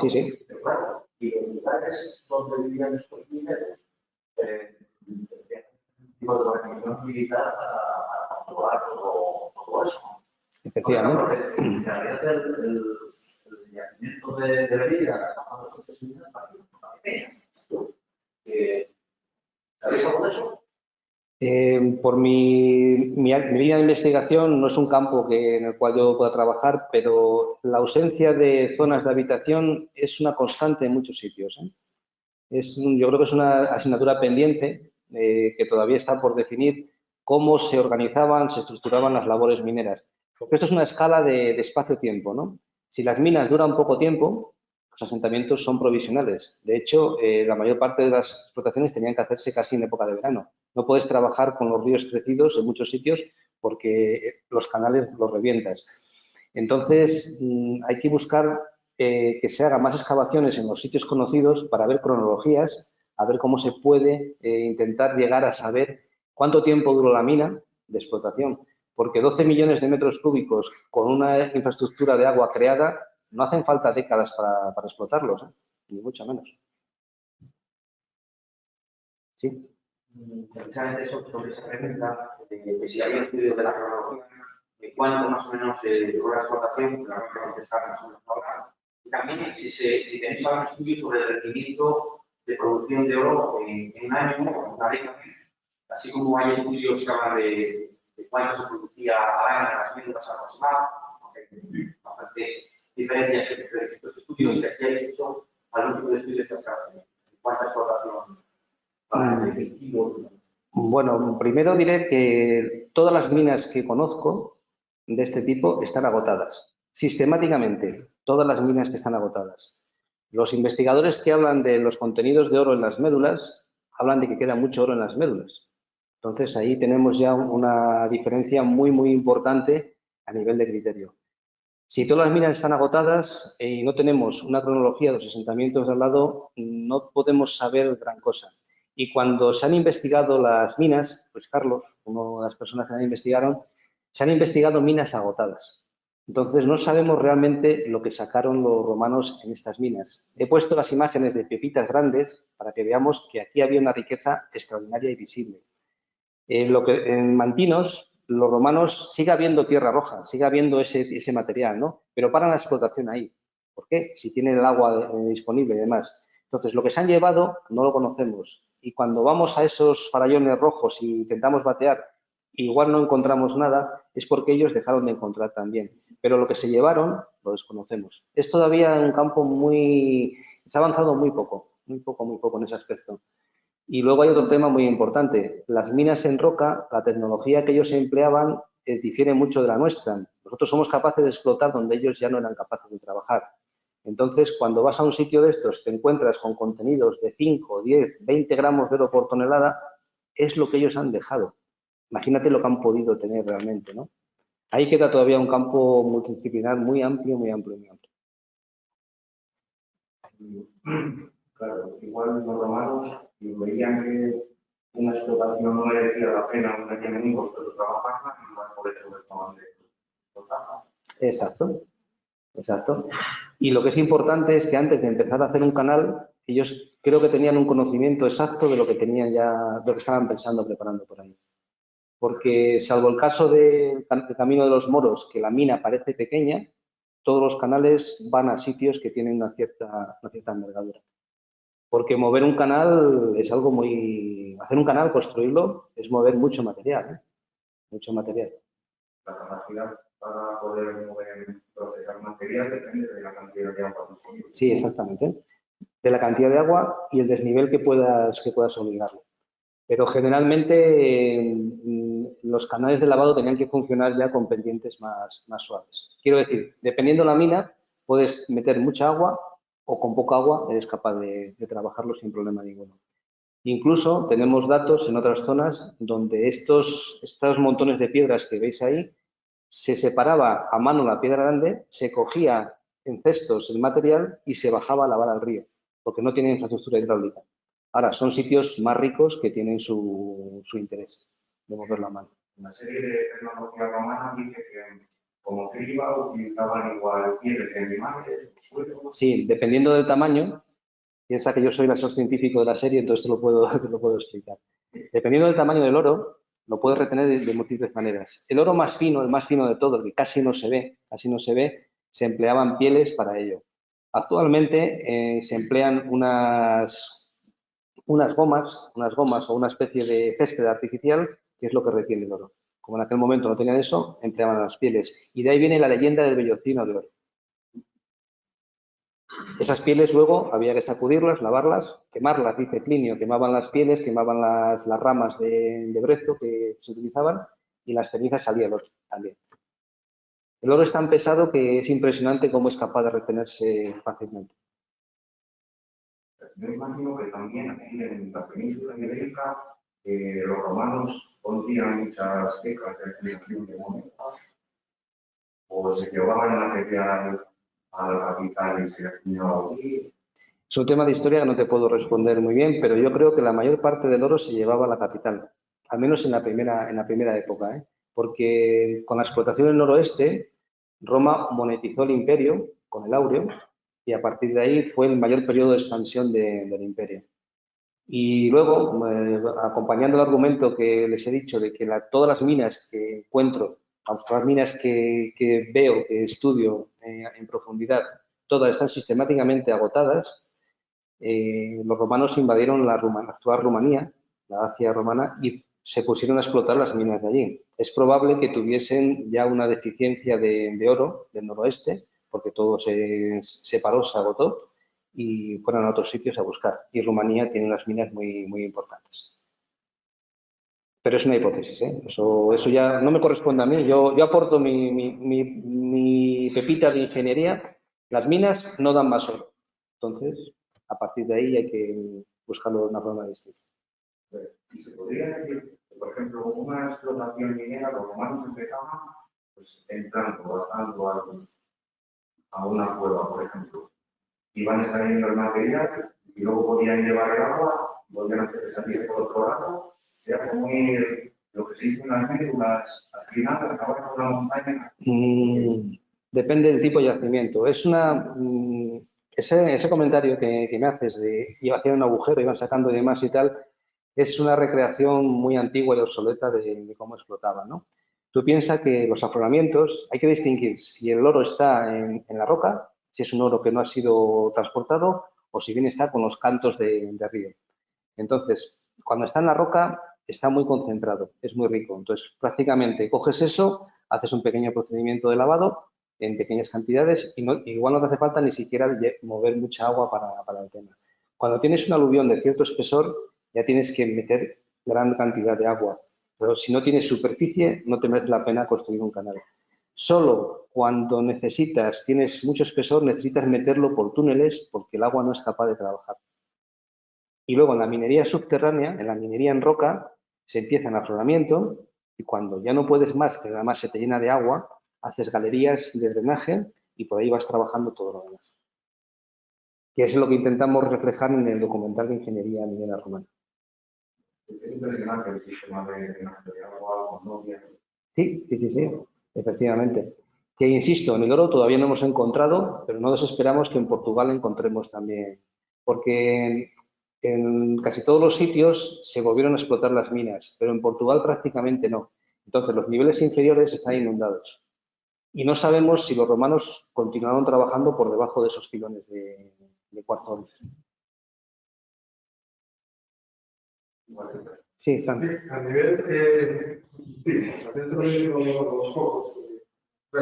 Sí. Y los lugares donde vivían estos mineros, tipo de organización militar para controlar todo eso. Efectivamente. En realidad el yacimiento de Bería, las capas de minas, ¿sabéis algo de eso? Por mi línea de investigación no es un campo en el cual yo pueda trabajar, pero la ausencia de zonas de habitación es una constante en muchos sitios, ¿eh? Yo creo que es una asignatura pendiente que todavía está por definir cómo se organizaban, se estructuraban las labores mineras. Porque esto es una escala de espacio-tiempo, ¿no? Si las minas duran poco tiempo, los asentamientos son provisionales. De hecho, la mayor parte de las explotaciones tenían que hacerse casi en época de verano. No puedes trabajar con los ríos crecidos en muchos sitios porque los canales los revientas. Entonces, hay que buscar que se hagan más excavaciones en los sitios conocidos para ver cronologías, a ver cómo se puede intentar llegar a saber cuánto tiempo duró la mina de explotación. Porque 12 millones de metros cúbicos con una infraestructura de agua creada no hacen falta décadas para explotarlos, ni mucho menos. Sí. Precisamente sobre esa pregunta, de si había estudios de la cronología, de cuánto más o menos duró la explotación, la vamos a contestar más o menos ahora. Y también si tenéis algún estudio sobre el rendimiento de producción de oro en un año o en una década, así como hay estudios que hablan de cuánto se producía al año en las médulas aproximadas, hay bastantes diferencias entre estos estudios, si aquí habéis hecho algún tipo de estudios de cuánta explotación. Bueno, primero diré que todas las minas que conozco de este tipo están agotadas. Sistemáticamente, todas las minas que están agotadas. Los investigadores que hablan de los contenidos de oro en las médulas, hablan de que queda mucho oro en las médulas. Entonces, ahí tenemos ya una diferencia muy, muy importante a nivel de criterio. Si todas las minas están agotadas y no tenemos una cronología de los asentamientos de al lado, no podemos saber gran cosa. Y cuando se han investigado las minas, pues Carlos, una de las personas que investigaron, se han investigado minas agotadas. Entonces no sabemos realmente lo que sacaron los romanos en estas minas. He puesto las imágenes de pepitas grandes para que veamos que aquí había una riqueza extraordinaria y visible. En Mantinos, los romanos sigue habiendo tierra roja, sigue habiendo ese material, ¿no? Pero paran la explotación ahí. ¿Por qué? Si tienen el agua disponible y demás. Entonces, lo que se han llevado no lo conocemos. Y cuando vamos a esos farallones rojos y intentamos batear, igual no encontramos nada, es porque ellos dejaron de encontrar también. Pero lo que se llevaron lo desconocemos. Es todavía un campo se ha avanzado muy poco en ese aspecto. Y luego hay otro tema muy importante. Las minas en roca, la tecnología que ellos empleaban difiere mucho de la nuestra. Nosotros somos capaces de explotar donde ellos ya no eran capaces de trabajar. Entonces, cuando vas a un sitio de estos, te encuentras con contenidos de 5, 10, 20 gramos de oro por tonelada, es lo que ellos han dejado. Imagínate lo que han podido tener realmente, ¿no? Ahí queda todavía un campo multidisciplinar muy amplio, muy amplio, muy amplio. Claro, igual los romanos veían que una explotación no merecía la pena, no tenía ningún costo de trabajarla, igual por eso estaban de explotarla. Exacto, exacto. Y lo que es importante es que antes de empezar a hacer un canal, ellos creo que tenían un conocimiento exacto de lo que tenían ya, de lo que estaban pensando, preparando por ahí. Porque salvo el caso del Camino de los Moros, que la mina parece pequeña, todos los canales van a sitios que tienen una cierta envergadura. Porque mover un canal es algo muy... Hacer un canal, construirlo, es mover mucho material, ¿eh? Mucho material. La capacidad para poder mover, procesar material depende de la cantidad de agua. Sí, exactamente. De la cantidad de agua y el desnivel que puedas obligarlo. Pero generalmente los canales de lavado tenían que funcionar ya con pendientes más suaves. Quiero decir, dependiendo de la mina, puedes meter mucha agua o con poca agua eres capaz de trabajarlo sin problema ninguno. Incluso tenemos datos en otras zonas donde estos montones de piedras que veis ahí, se separaba a mano la piedra grande, se cogía en cestos el material y se bajaba a lavar al río, porque no tienen infraestructura hidráulica. Ahora, son sitios más ricos que tienen su interés de moverlo a mano. Una serie de tecnología romana dice que como criba utilizaban igual pieles de animales. Sí, dependiendo del tamaño, piensa que yo soy el asesor científico de la serie, entonces te lo puedo explicar. Dependiendo del tamaño del oro, lo puedes retener de múltiples maneras. El oro más fino, el más fino de todo, el que casi no se ve, se empleaban pieles para ello. Actualmente se emplean unas gomas o una especie de césped artificial, que es lo que retiene el oro. Como en aquel momento no tenían eso, empleaban las pieles. Y de ahí viene la leyenda del vellocino de oro. Esas pieles luego había que sacudirlas, lavarlas, quemarlas, dice Plinio, quemaban las pieles, quemaban las ramas de brezo que se utilizaban y las cenizas salía el oro también. El oro es tan pesado que es impresionante cómo es capaz de retenerse fácilmente. Yo imagino que también aquí en la península ibérica los romanos pondrían muchas becas de adquisición de moneda o se llevaban material a la capital y se acuñaba aquí. Es un tema de historia que no te puedo responder muy bien, pero yo creo que la mayor parte del oro se llevaba a la capital, al menos en la primera época, ¿eh? Porque con la explotación del noroeste, Roma monetizó el imperio con el áureo y a partir de ahí fue el mayor periodo de expansión del imperio. Y luego, acompañando el argumento que les he dicho de que todas las minas que encuentro, todas las minas que veo, que estudio en profundidad, todas están sistemáticamente agotadas. Los romanos invadieron la actual Rumanía, la Dacia romana, y se pusieron a explotar las minas de allí. Es probable que tuviesen ya una deficiencia de oro del noroeste, porque todo se paró, se agotó, y fueron a otros sitios a buscar. Y Rumanía tiene unas minas muy, muy importantes. Pero es una hipótesis, ¿eh? Eso ya no me corresponde a mí. Yo aporto mi pepita de ingeniería. Las minas no dan más oro. Entonces, a partir de ahí hay que buscarlo de una forma distinta. Y se podría decir, que, por ejemplo, una explotación minera, los romanos empezaban pues, entrando, bajando a una cueva, por ejemplo. Iban extrayendo el material y luego podían llevar el agua, volvían a salir por otro lado. Era como ir, lo que se dice en las médulas, al final, acabar con una montaña. Depende del tipo de yacimiento. Ese comentario que me haces de iba hacia un agujero, iban sacando y demás y tal, es una recreación muy antigua y obsoleta de cómo explotaban, ¿no? Tú piensas que los afloramientos, hay que distinguir si el oro está en la roca, si es un oro que no ha sido transportado, o si bien está con los cantos de río. Entonces, cuando está en la roca, está muy concentrado, es muy rico. Entonces, prácticamente coges eso, haces un pequeño procedimiento de lavado en pequeñas cantidades y igual no te hace falta ni siquiera mover mucha agua para el tema. Cuando tienes una aluvión de cierto espesor, ya tienes que meter gran cantidad de agua. Pero si no tienes superficie, no te merece la pena construir un canal. Solo cuando tienes mucho espesor, necesitas meterlo por túneles porque el agua no es capaz de trabajar. Y luego en la minería subterránea, en la minería en roca, se empieza en afloramiento y cuando ya no puedes más, que además se te llena de agua, haces galerías de drenaje y por ahí vas trabajando todo lo demás. Que es lo que intentamos reflejar en el documental de Ingeniería Minera Romana. Es impresionante el sistema de drenaje de agua, con novia. Sí, efectivamente. Que insisto, en el oro todavía no hemos encontrado, pero no desesperamos que en Portugal encontremos también, porque en casi todos los sitios se volvieron a explotar las minas, pero en Portugal prácticamente no. Entonces los niveles inferiores están inundados. Y no sabemos si los romanos continuaron trabajando por debajo de esos filones de cuarzo. Sí, Fran. A nivel, dentro de los focos de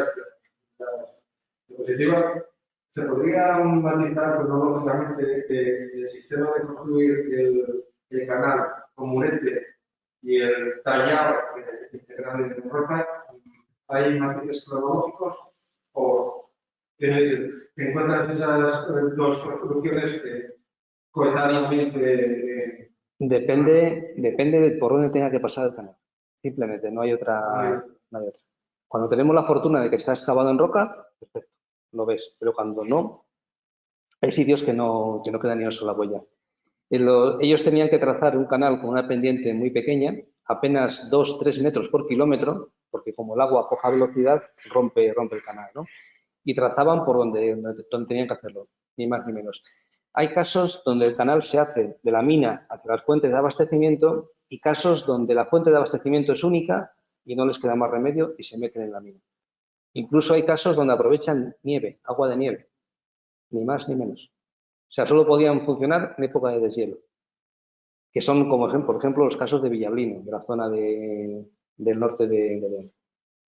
diapositiva, ¿se podría matizar cronológicamente el sistema de construir el canal como un ente y el tallado integral de roca? ¿Hay matices cronológicos o te encuentras esas dos construcciones coetáneamente? Depende de por dónde tenga que pasar el canal. Simplemente, no hay otra. Cuando tenemos la fortuna de que está excavado en roca, perfecto, lo ves. Pero cuando no, hay sitios que no quedan ni una sola huella. Ellos tenían que trazar un canal con una pendiente muy pequeña, apenas 2-3 metros por kilómetro, porque como el agua a poca velocidad, rompe el canal, ¿no? Y trazaban por donde tenían que hacerlo, ni más ni menos. Hay casos donde el canal se hace de la mina hacia las fuentes de abastecimiento y casos donde la fuente de abastecimiento es única y no les queda más remedio y se meten en la mina. Incluso hay casos donde aprovechan nieve, agua de nieve, ni más ni menos. O sea, solo podían funcionar en época de deshielo, que son, como por ejemplo, los casos de Villablino, de la zona del norte de León.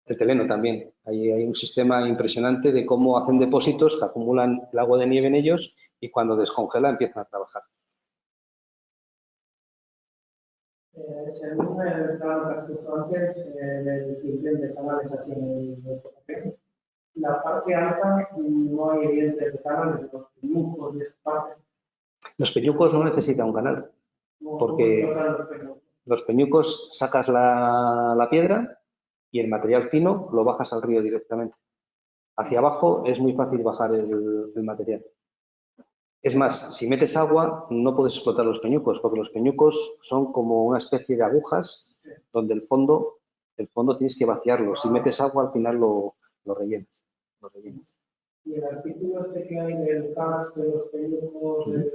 El teleno también. Hay un sistema impresionante de cómo hacen depósitos que acumulan el agua de nieve en ellos y cuando descongela empiezan a trabajar. Según el plan que has puesto antes, del simple de canales aquí en el papel, la parte alta no hay dientes de canales, los peñucos de esa parte. Los peñucos no necesitan un canal, porque los peñucos sacas la piedra y el material fino lo bajas al río directamente. Hacia abajo es muy fácil bajar el material. Es más, si metes agua no puedes explotar los peñucos, porque los peñucos son como una especie de agujas donde el fondo tienes que vaciarlo. Si metes agua al final lo rellenas. Y el artículo este que hay del CAS, de los peñucos, de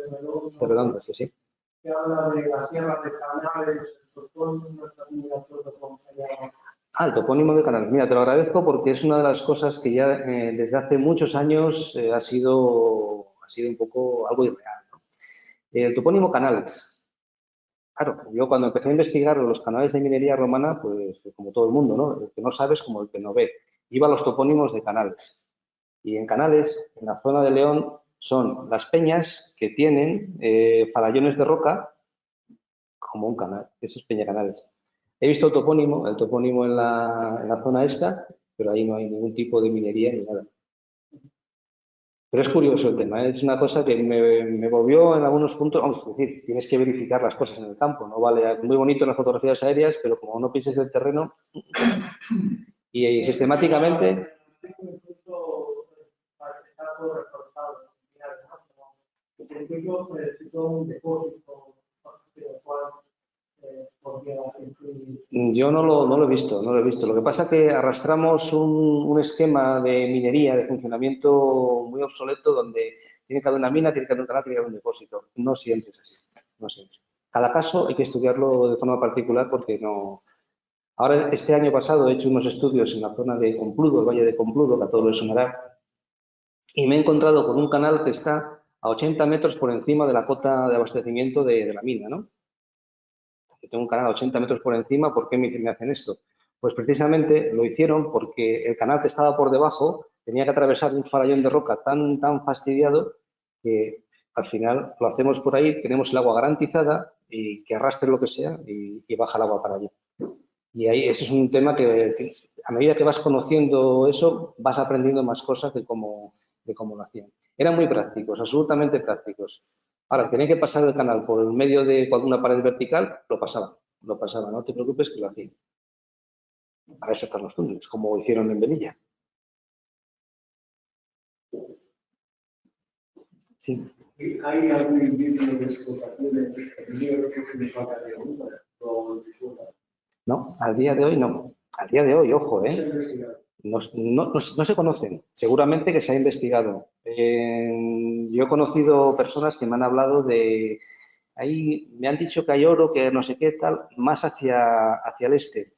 Redondo, sí. Que habla de las sierras de canales, el topónimo, no está muy de acuerdo con que haya... El topónimo de canales. Mira, te lo agradezco porque es una de las cosas que ya desde hace muchos años ha sido un poco algo irreal, ¿no? El topónimo canales. Claro, yo cuando empecé a investigar los canales de minería romana, pues como todo el mundo, ¿no? El que no sabe es como el que no ve. Iba a los topónimos de canales. Y en canales, en la zona de León, son las peñas que tienen farallones de roca como un canal. Esos peñacanales. He visto el topónimo en la zona esta, pero ahí no hay ningún tipo de minería ni nada. Pero es curioso el tema, es una cosa que me volvió en algunos puntos, vamos a decir, tienes que verificar las cosas en el campo, ¿no? Vale, muy bonito las fotografías aéreas, pero como no pienses el terreno y sistemáticamente... Yo no lo he visto, no lo he visto. Lo que pasa es que arrastramos un esquema de minería, de funcionamiento muy obsoleto, donde tiene que haber una mina, tiene que haber un canal, tiene que haber un depósito. No siempre es así, no siempre. Cada caso hay que estudiarlo de forma particular porque no... Ahora, este año pasado he hecho unos estudios en la zona de Compludo, el Valle de Compludo, que a todos les sonará, y me he encontrado con un canal que está a 80 metros por encima de la cota de abastecimiento de la mina, ¿no? Que tengo un canal a 80 metros por encima, ¿por qué me hacen esto? Pues precisamente lo hicieron porque el canal que estaba por debajo tenía que atravesar un farallón de roca tan fastidiado que al final lo hacemos por ahí, tenemos el agua garantizada y que arrastre lo que sea y baja el agua para allí. Y ahí ese es un tema que a medida que vas conociendo eso, vas aprendiendo más cosas de cómo lo hacían. Eran muy prácticos, absolutamente prácticos. Ahora, tenían que pasar el canal por el medio de una pared vertical, lo pasaban, no te preocupes que lo hacían. Para eso están los túneles, como hicieron en Velilla. Sí. ¿Hay algún indicio de explotaciones que me falta de No, al día de hoy no. Al día de hoy, ojo, no se conocen. Seguramente que se ha investigado. Yo he conocido personas que me han hablado de... Ahí me han dicho que hay oro, que no sé qué tal, más hacia el este.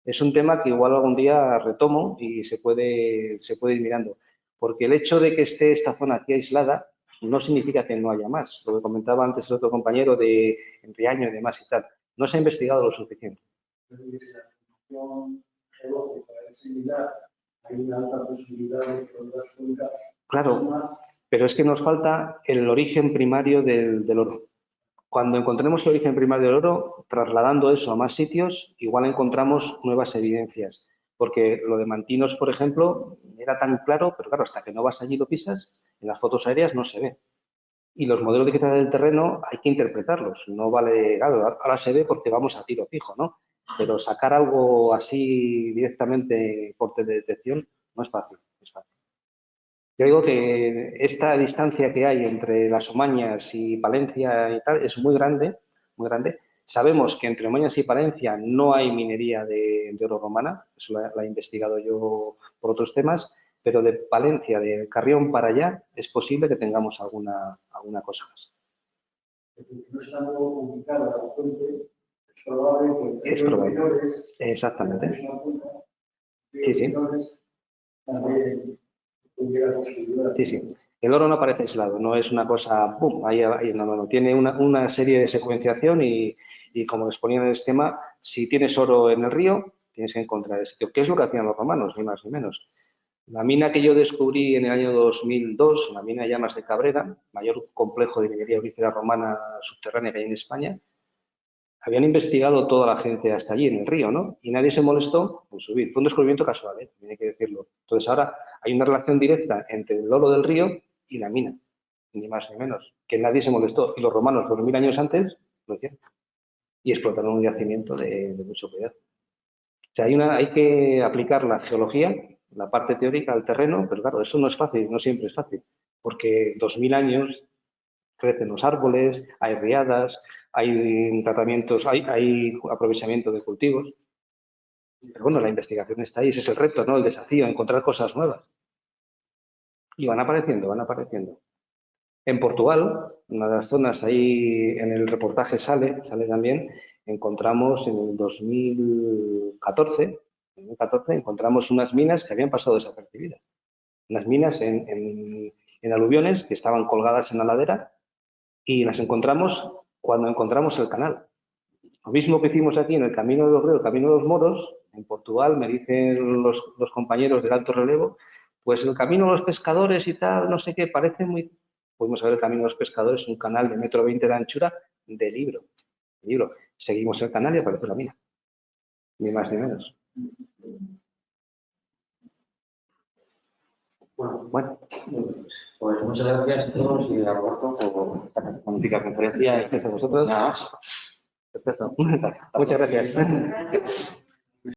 Es un tema que igual algún día retomo y se puede ir mirando. Porque el hecho de que esté esta zona aquí aislada no significa que no haya más. Lo que comentaba antes el otro compañero de Riaño y demás y tal. No se ha investigado lo suficiente. Hay una alta posibilidad de que claro, pero es que nos falta el origen primario del oro. Cuando encontremos el origen primario del oro, trasladando eso a más sitios, igual encontramos nuevas evidencias. Porque lo de Mantinos, por ejemplo, era tan claro, pero claro, hasta que no vas allí y lo pisas, en las fotos aéreas no se ve. Y los modelos digitales del terreno hay que interpretarlos. No vale, claro, ahora se ve porque vamos a tiro fijo, ¿no? Pero sacar algo así directamente por detección no es fácil, es fácil. Yo digo que esta distancia que hay entre las Omañas y Palencia y tal es muy grande, muy grande. Sabemos que entre Omañas y Palencia no hay minería de oro romana, eso la he investigado yo por otros temas, pero de Palencia, de Carrión para allá, es posible que tengamos alguna cosa más. No estando ubicada la fuente, es probable que... Es probable, exactamente. Sí, sí. Sí, sí. El oro no aparece aislado, no es una cosa, ¡pum!, ahí, no. Tiene una serie de secuenciación y como les ponía en el esquema, si tienes oro en el río, tienes que encontrar el sitio. ¿Qué es lo que hacían los romanos? Ni más ni menos. La mina que yo descubrí en el año 2002, la mina de Llamas de Cabrera, mayor complejo de minería aurífera romana subterránea que hay en España, habían investigado toda la gente hasta allí, en el río, ¿no? Y nadie se molestó en subir. Fue un descubrimiento casual, ¿eh? Tiene que decirlo. Entonces ahora hay una relación directa entre el oro del río y la mina, ni más ni menos, que nadie se molestó. Y los romanos, 2000 años antes, lo hicieron. Y explotaron un yacimiento de mucho cuidado. O sea, hay que aplicar la geología, la parte teórica al terreno, pero claro, eso no es fácil, no siempre es fácil, porque 2000 años crecen los árboles, hay riadas, hay tratamientos, hay aprovechamiento de cultivos. Pero bueno, la investigación está ahí, ese es el reto, ¿no? El desafío, encontrar cosas nuevas. Y van apareciendo, van apareciendo. En Portugal, una de las zonas ahí en el reportaje sale también, encontramos en el 2014 encontramos unas minas que habían pasado desapercibidas. Unas minas en aluviones que estaban colgadas en la ladera y las encontramos cuando encontramos el canal. Lo mismo que hicimos aquí en el Camino de los Ríos, el Camino de los Moros, en Portugal, me dicen los compañeros del alto relevo, pues el Camino de los Pescadores y tal, no sé qué, parece muy... Podemos ver el Camino de los Pescadores, un canal de 1,20 m de anchura de libro. Seguimos el canal y aparece la mina. Ni más ni menos. Bueno, Pues muchas gracias a todos y a Roberto por esta magnífica conferencia. Gracias a vosotros. Nada más. Perfecto. Muchas gracias.